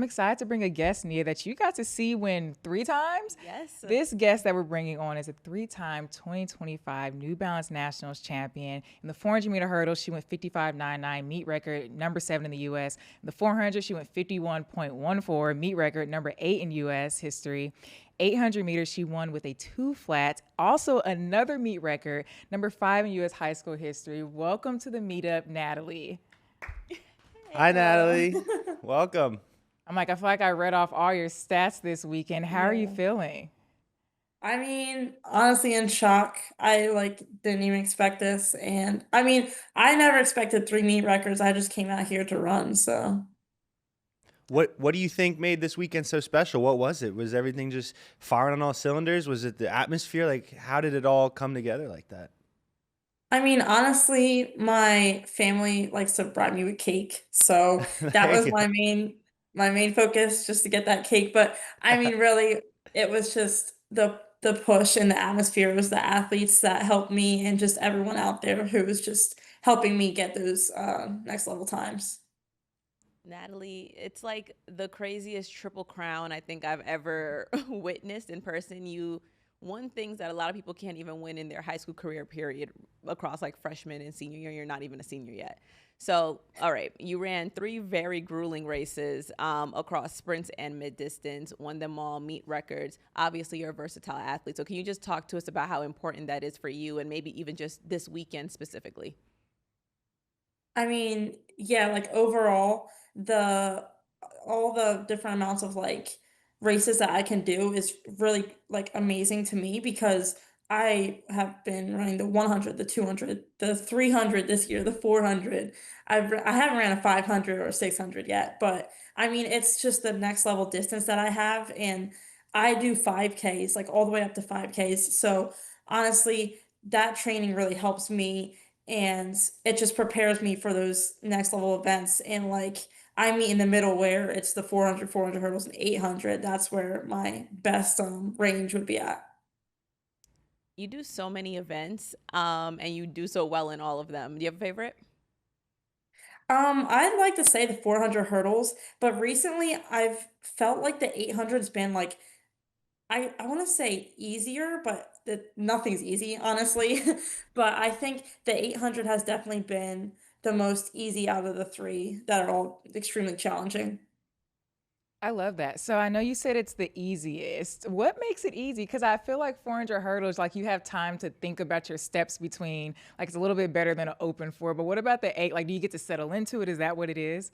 I'm excited to bring a guest, Nia, that you got to see win 3 times. Yes. This guest that we're bringing on is a 3-time 2025 New Balance Nationals champion. In the 400-meter hurdle, she went 55.99, meet record number 7 in the U.S. In the 400, she went 51.14, meet record number 8 in U.S. history. 800 meters, she won with a 2 flat, also another meet record, number 5 in U.S. high school history. Welcome to the meetup, Natalie. Hi, Hello. Natalie. Welcome. I feel like I read off all your stats this weekend. How are you Yeah. feeling? I mean, honestly, in shock. I didn't even expect this, and I mean, I never expected 3 meet records. I just came out here to run, so. What do you think made this weekend so special? What was it? Was everything just firing on all cylinders? Was it the atmosphere? Like, how did it all come together like that? I mean, honestly, my family likes to bribe me with cake, so that There was you my main focus, just to get that cake. But I go. mean, really, it was just the push and the atmosphere. It was the athletes that helped me, and just everyone out there who was just helping me get those next level times. Natalie, it's like the craziest triple crown I think I've ever witnessed in person. You won things that a lot of people can't even win in their high school career period across like freshman and senior year. You're not even a senior yet. So, all right, you ran 3 very grueling races across sprints and mid distance, won them all, meet records. Obviously, you're a versatile athlete. So, can you just talk to us about how important that is for you and maybe even just this weekend specifically? I mean, yeah, like overall, the all the different amounts of races that I can do is really amazing to me because I have been running the 100, the 200, the 300 this year, the 400. I haven't ran a 500 or a 600 yet, but I mean, it's just the next level distance that I have, and I do 5Ks, like all the way up to 5Ks. So honestly, that training really helps me, and it just prepares me for those next level events. And I meet in the middle where it's the 400 hurdles and 800. That's where my best range would be at. You do so many events and you do so well in all of them. Do you have a favorite? I'd like to say the 400 hurdles, but recently I've felt like the 800's been I want to say easier, but nothing's easy, honestly. But I think the 800 has definitely been the most easy out of the three that are all extremely challenging. I love that. So I know you said it's the easiest. What makes it easy? Because I feel like 400 hurdles, like you have time to think about your steps between, like it's a little bit better than an open four. But what about the eight? Like, do you get to settle into it? Is that what it is?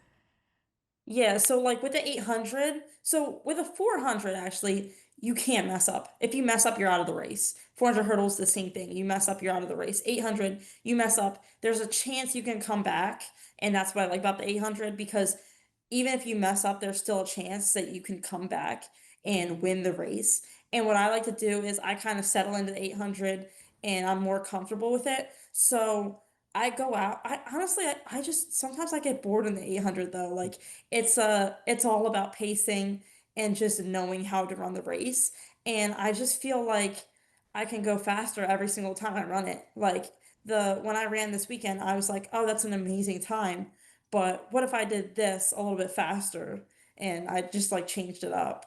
Yeah, so with the 800, so with a 400 actually, you can't mess up. If you mess up, you're out of the race. 400 hurdles, the same thing. You mess up, you're out of the race. 800, you mess up, there's a chance you can come back, and that's what I like about the 800, because even if you mess up, there's still a chance that you can come back and win the race. And what I like to do is I kind of settle into the 800, and I'm more comfortable with it. So I go out. I honestly, I just sometimes I get bored in the 800 though. Like it's all about pacing and just knowing how to run the race. And I just feel like I can go faster every single time I run it. Like the when I ran this weekend, I was like, "Oh, that's an amazing time." But what if I did this a little bit faster and I just changed it up?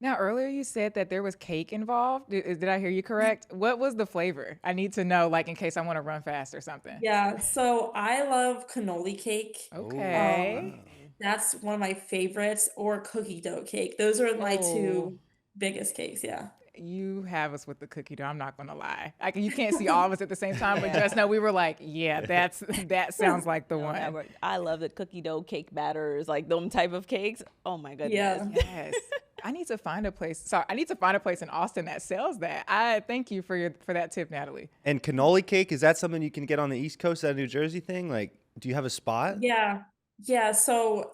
Now, earlier you said that there was cake involved. Did I hear you correct? What was the flavor? I need to know, like, in case I want to run fast or something. Yeah, so I love cannoli cake. Oh, Um, Okay. wow. that's one of my favorites, or cookie dough cake. Those are my Oh, two biggest cakes, yeah. you have us with the cookie dough. I'm not gonna lie. You can't see all of us at the same time, but just know we were like, yeah, that sounds like the No, one. never. I love the cookie dough cake batters, like them type of cakes. Oh my goodness. Yeah. Yes. I need to find a place. Sorry, I need to find a place in Austin that sells that. I thank you for that tip, Natalie. And cannoli cake, is that something you can get on the East Coast, that New Jersey thing? Like, do you have a spot? Yeah. Yeah, so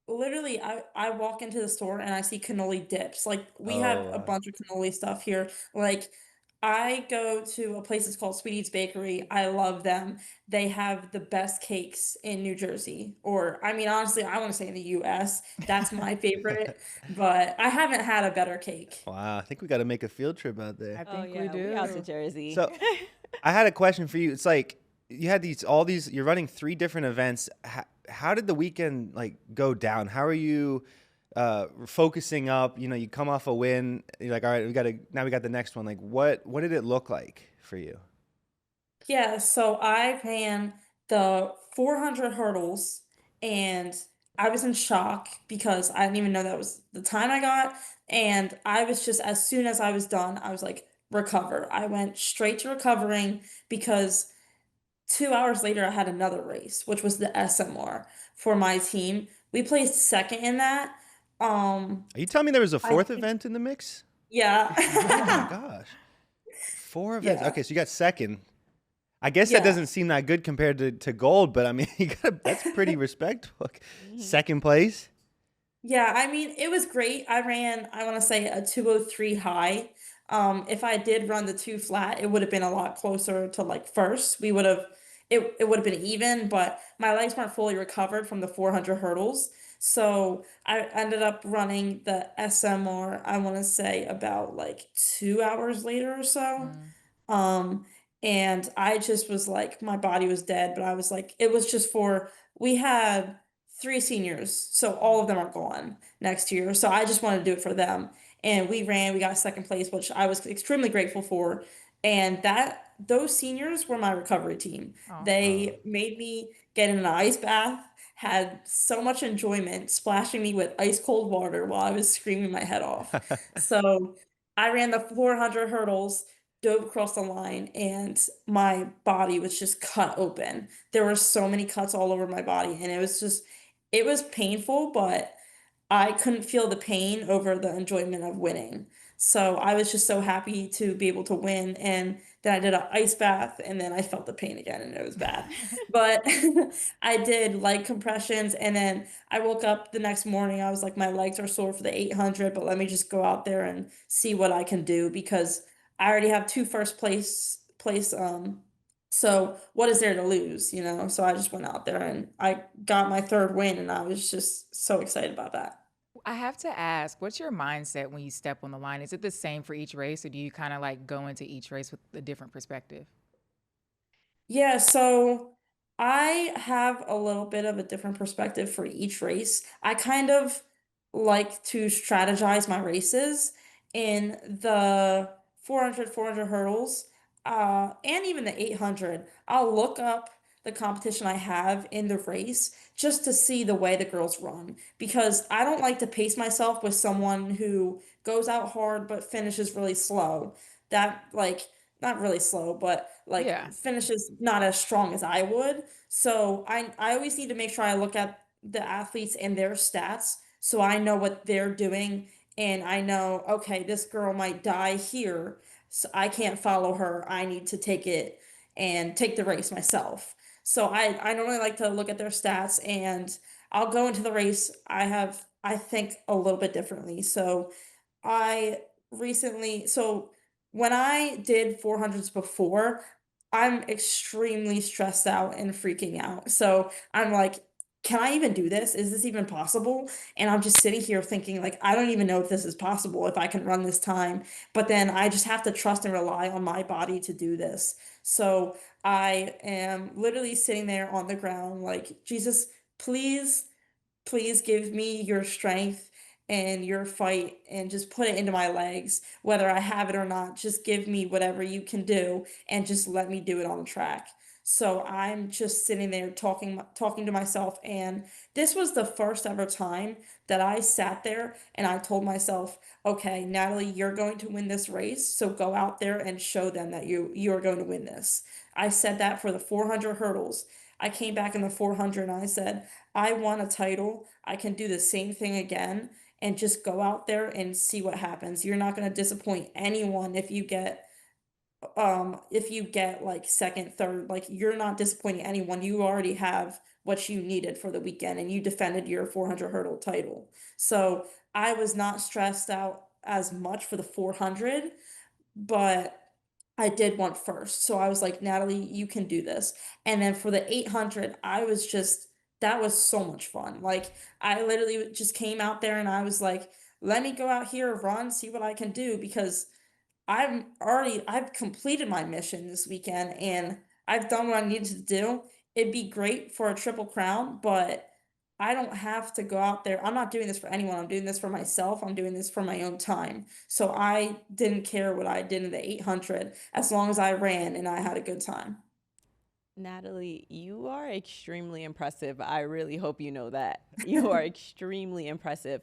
literally I walk into the store and I see cannoli dips. Like we have Oh, a wow. bunch of cannoli stuff here. Like I go to a place that's called Sweet Eats Bakery. I love them. They have the best cakes in New Jersey. Or I mean honestly, I want to say in the US. That's my favorite, but I haven't had a better cake. Wow. I think we got to make a field trip out I there. Oh think we yeah, we out to do. Jersey. So, I had a question for you. It's like you had all these, you're running 3 different events. How did the weekend like go down? How are you focusing up? You know, you come off a win. You're like, all right, we got the next one. Like, what did it look like for you? Yeah, so I ran the 400 hurdles and I was in shock because I didn't even know that was the time I got. And I was just, as soon as I was done, I was like, recover. I went straight to recovering because 2 hours later, I had another race, which was the SMR for my team. We placed second in that. Are you telling me there was a I fourth think, event in the mix? Oh my yeah. gosh, four events. Yeah. Okay, so you got second. I guess that Yeah. doesn't seem that good compared to gold, but I mean, that's pretty respectable. Mhm. Second place. Yeah, I mean, it was great. I ran, I want to say a 203 high. If I did run the two flat, it would have been a lot closer to like first. We would have it would have been even, but my legs weren't fully recovered from the 400 hurdles. So I ended up running the SMR, I want to say about like 2 hours later or so. Mm. Um, and I just was like, my body was dead, but I was like, it was just for, we had three seniors, so all of them are gone next year. So I just wanted to do it for them. And we ran, we got second place, which I was extremely grateful for. And those seniors were my recovery team. Oh. Uh, They made me get in an ice bath, had so much enjoyment splashing me with ice cold water while I was screaming my head off. So I ran the 400 hurdles, dove across the line, and my body was just cut open. There were so many cuts all over my body, and it was painful, but I couldn't feel the pain over the enjoyment of winning. So I was just so happy to be able to win. And then I did an ice bath and then I felt the pain again and it was bad. But I did leg compressions and then I woke up the next morning. I was like, my legs are sore for the 800, but let me just go out there and see what I can do because I already have two first place. So what is there to lose, you know? So I just went out there and I got my third win and I was just so excited about that. I have to ask, what's your mindset when you step on the line? Is it the same for each race, or do you kind of like go into each race with a different perspective? Yeah, so I have a little bit of a different perspective for each race. I kind of like to strategize my races in the 400 hurdles, and even the 800. I'll look up the competition I have in the race just to see the way the girls run because I don't like to pace myself with someone who goes out hard but finishes really slow. That like not really slow, but like Yeah. finishes not as strong as I would. So I always need to make sure I look at the athletes and their stats so I know what they're doing and I know, okay, this girl might die here, so I can't follow her. I need to take it and take the race myself. So I normally like to look at their stats and I'll go into the race. I think a little bit differently. So I so when I did 400s before, I'm extremely stressed out and freaking out. So I'm like, can I even do this? Is this even possible? And I'm just sitting here thinking, like, I don't even know if this is possible, if I can run this time. But then I just have to trust and rely on my body to do this. So I am literally sitting there on the ground, like, Jesus, please please give me your strength and your fight and just put it into my legs, whether I have it or not. Just give me whatever you can do and just let me do it on the track. So I'm just sitting there talking to myself and this was the first ever time that I sat there and I told myself, "Okay, Natalie, you're going to win this race, so go out there and show them that you are going to win this." I said that for the 400 hurdles. I came back in the 400 and I said, I won a title. I can do the same thing again and just go out there and see what happens. You're not going to disappoint anyone if you get like second, third, like you're not disappointing anyone. You already have what you needed for the weekend and you defended your 400 hurdle title. So, I was not stressed out as much for the 400, but I did want first. So I was like, Natalie, you can do this. And then for the 800, that was so much fun. Like, I literally just came out there and I was like, let me go out here, run, see what I can do because I've completed my mission this weekend and I've done what I needed to do. It'd be great for a triple crown, but I don't have to go out there. I'm not doing this for anyone. I'm doing this for myself. I'm doing this for my own time. So I didn't care what I did in the 800 as long as I ran and I had a good time. Natalie, you are extremely impressive. I really hope you know that. You are extremely impressive.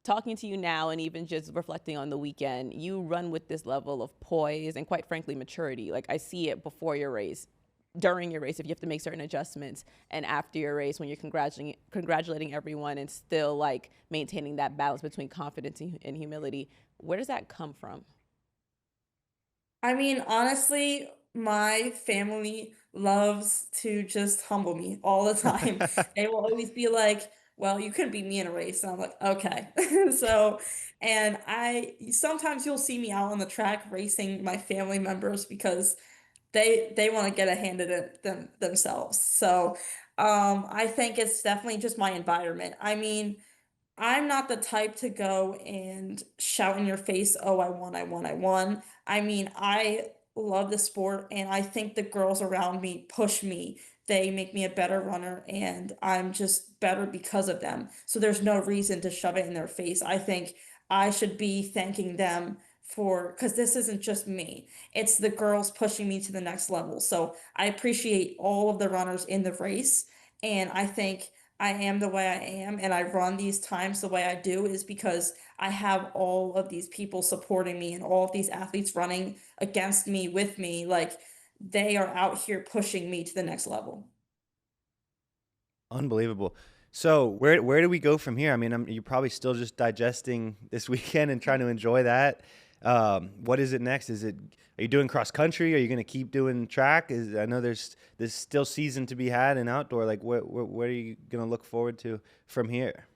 Talking to you now and even just reflecting on the weekend, you run with this level of poise and, quite frankly, maturity. Like, I see it before your race, during your race, if you have to make certain adjustments, and after your race when you're congratulating everyone and still like maintaining that balance between confidence and humility. Where does that come from? I mean, honestly, my family loves to just humble me all the time. They will always be like, "Well, you couldn't beat me in a race." And I'm like, "Okay." So, and I sometimes you'll see me out on the track racing my family members because they want to get a hand at it themselves. So, I think it's definitely just my environment. I mean, I'm not the type to go and shout in your face, "Oh, I won, I won, I won." I mean, I love the sport and I think the girls around me push me. They make me a better runner and I'm just better because of them. So there's no reason to shove it in their face. I think I should be thanking them for, because this isn't just me. It's the girls pushing me to the next level. So I appreciate all of the runners in the race. And I think I am the way I am and I run these times the way I do is because I have all of these people supporting me and all of these athletes running against me, with me. Like they are out here pushing me to the next level. Unbelievable. So where do we go from here? I mean, you're probably still just digesting this weekend and trying to enjoy that. What is it next? Are you doing cross country? Are you going to keep doing track? I know there's still season to be had in outdoor. Like what are you going to look forward to from here?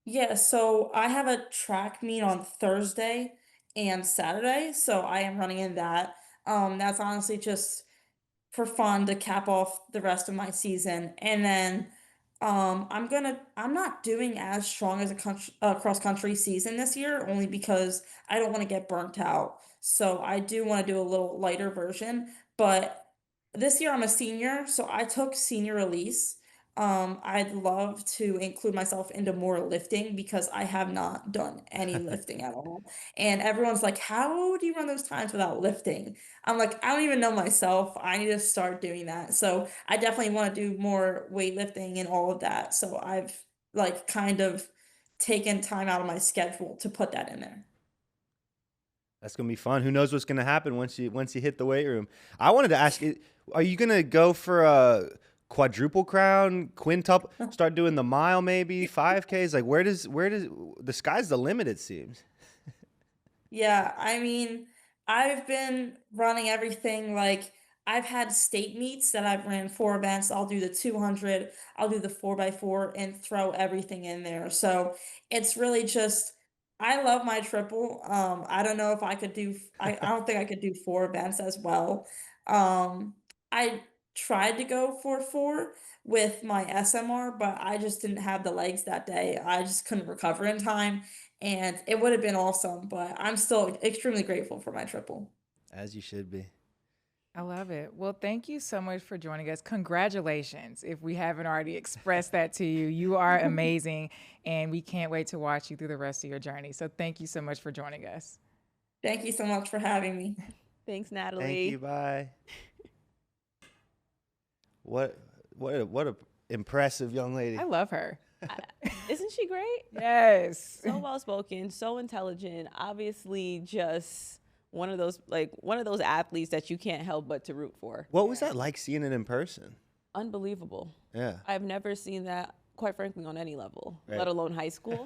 Yeah, so I have a track meet on Thursday and Saturday, so I am running in that. That's honestly just for fun to cap off the rest of my season. And then I'm not doing as strong as a cross country season this year only because I don't want to get burnt out. So I do want to do a little lighter version, but this year I'm a senior, so I took senior release. I'd love to include myself into more lifting because I have not done any lifting at all. And everyone's like, "How do you run those times without lifting?" I'm like, I don't even know myself. I need to start doing that. So I definitely want to do more weightlifting and all of that. So I've like kind of taken time out of my schedule to put that in there. That's gonna be fun. Who knows what's gonna happen once you hit the weight room? I wanted to ask, are you gonna go for a quadruple crown, quintuple, start doing the mile, maybe 5Ks? Like where does the sky's the limit? It seems. Yeah, I mean, I've been running everything like I've had state meets that I've ran 4 events. I'll do the 200, I'll do the 4x4 and throw everything in there. So it's really just, I love my triple. I don't know if I could do, I don't think I could do 4 events as well. I tried to go for four with my SMR, but I just didn't have the legs that day. I just couldn't recover in time and it would have been awesome, but I'm still extremely grateful for my triple. As you should be. I love it. Well, thank you so much for joining us. Congratulations. If we haven't already expressed that to you, you are amazing. And we can't wait to watch you through the rest of your journey. So thank you so much for joining us. Thank you so much for having me. Thanks, Natalie. Thank you. Bye. What a impressive young lady. I love her. Isn't she great? Yes. So well spoken, so intelligent. Obviously, just one of those athletes that you can't help but to root for. What was that like seeing it in person? Unbelievable. Yeah. I've never seen that, quite frankly, on any level, Right. let alone high school.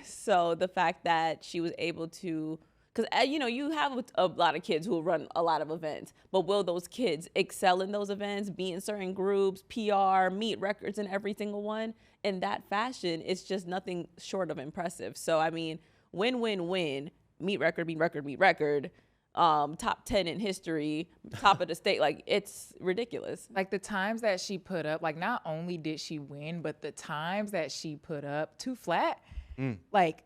So the fact that she was able to, because you have a lot of kids who will run a lot of events, but will those kids excel in those events, be in certain groups, PR, meet records in every single one? In that fashion, it's just nothing short of impressive. So I mean, win, win, win, meet record, meet record, meet record. Top 10 in history, top of the state. Like, it's ridiculous. Like the times that she put up, like not only did she win, but the times that she put up too flat, like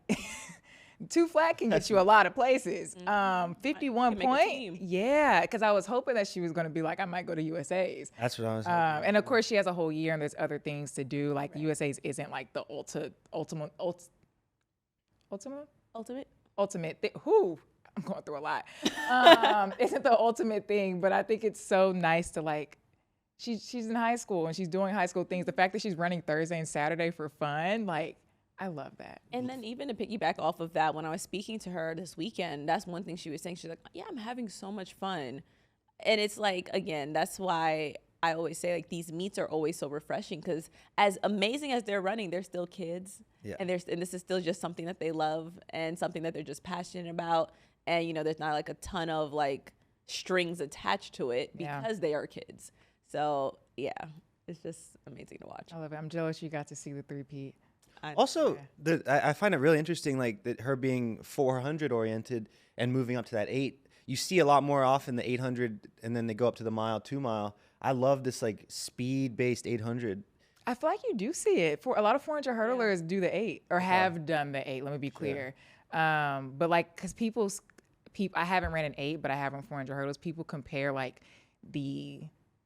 Two flat can get you a lot of places. 51 Can make a point. team. Yeah, because I was hoping that she was going to be like, I might go to USA's. That's what I was. And of course, she has a whole year, and there's other things to do. Like USA's isn't like the ultimate. Who? I'm going through a lot. Isn't the ultimate thing, but I think it's so nice to like. She's in high school and she's doing high school things. The fact that she's running Thursday and Saturday for fun, like, I love that. And then even to piggyback off of that, when I was speaking to her this weekend, that's one thing she was saying. She's like, yeah, I'm having so much fun. And it's like, again, that's why I always say like these meets are always so refreshing, because as amazing as they're running, they're still kids. Yeah. And this is still just something that they love and something that they're just passionate about. And, you know, there's not like a ton of like strings attached to it because they are kids. So, yeah, it's just amazing to watch. I love it. I'm jealous you got to see the three-peat. Also, I find it really interesting, like that her being 400 oriented and moving up to that 8. You see a lot more often the 800, and then they go up to the mile, 2 mile. I love this like speed-based 800. I feel like you do see it. For a lot of 400 hurdlers do the 8 or have done the 8. Let me be clear. But like, because people, I haven't ran an 8, but I have run 400 hurdles. People compare like the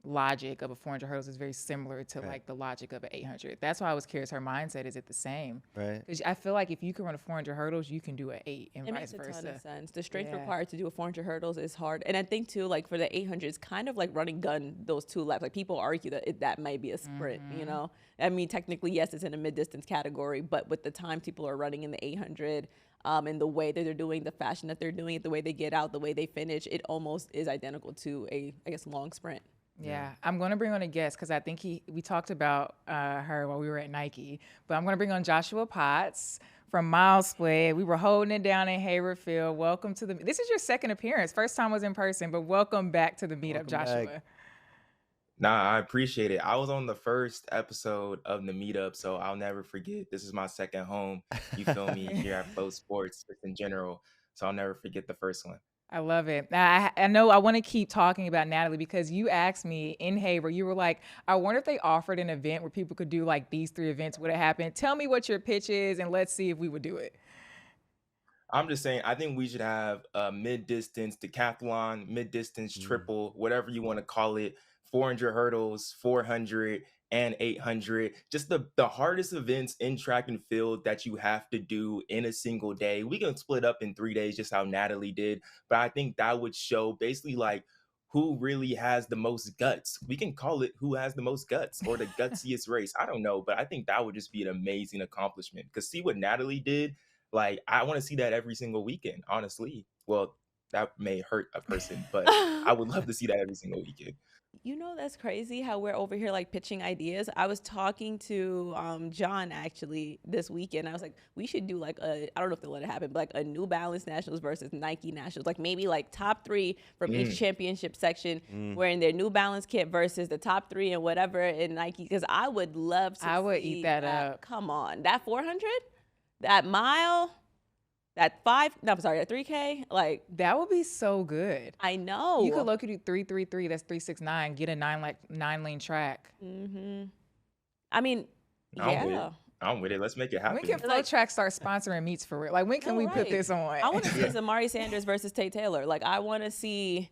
logic of a 400 hurdles is very similar to like the logic of an 800. That's why I was curious. Her mindset, is it the same? Right. Because I feel like if you can run a 400 hurdles, you can do an 8 and vice versa. It makes a ton of sense. The strength required to do a 400 hurdles is hard. And I think too, like for the 800, it's kind of like running gun those 2 laps. Like people argue that that might be a sprint, you know? I mean, technically, yes, it's in a mid-distance category, but with the time people are running in the 800, and the way that they're doing, the fashion that they're doing it, the way they get out, the way they finish, it almost is identical to a, I guess, long sprint. Yeah, I'm going to bring on a guest because I think we talked about her while we were at Nike, but I'm going to bring on Joshua Potts from Milesplit. We were holding it down in Haywardfield. Welcome to this is your second appearance. First time was in person, but welcome back to the meetup, Joshua. Back. Nah, I appreciate it. I was on the first episode of the meetup, so I'll never forget. This is my second home. You feel me? Here at Flow Sports, just in general. So I'll never forget the first one. I love it. I know I want to keep talking about Natalie because you asked me in Hayward, you were like, I wonder if they offered an event where people could do like these 3 events, would it happen? Tell me what your pitch is and let's see if we would do it. I'm just saying, I think we should have a mid-distance decathlon, mid-distance triple, whatever you want to call it, 400 hurdles, 400 and 800, just the hardest events in track and field that you have to do in a single day. We can split up in 3 days, just how Natalie did, but I think that would show basically like who really has the most guts. We can call it who has the most guts or the gutsiest race. I don't know, but I think that would just be an amazing accomplishment, because see what Natalie did. Like, I want to see that every single weekend, honestly. Well, that may hurt a person, but I would love to see that every single weekend. You know, that's crazy how we're over here like pitching ideas. I was talking to John actually this weekend. I was like, we should do like I don't know if they'll let it happen, but like a New Balance Nationals versus Nike Nationals. Like maybe like top 3 from each championship section wearing their New Balance kit versus the top 3 and whatever in Nike. Because I would love to eat that up. Come on. That 400, that mile, that 3K, like that would be so good. I know. You could look at 333, that's 369, get a 9-lane track. I mean, I'm with it. Let's make it happen. When can FloTrack start sponsoring meets for real? Like, when can we put this on? I want to see some Amari Sanders versus Tate Taylor. Like, I want to see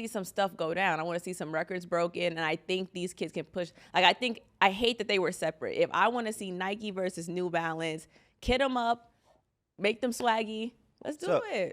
some stuff go down. I want to see some records broken, and I think these kids can push. Like, I hate that they were separate. If I want to see Nike versus New Balance, kit them up, make them swaggy. Let's do it.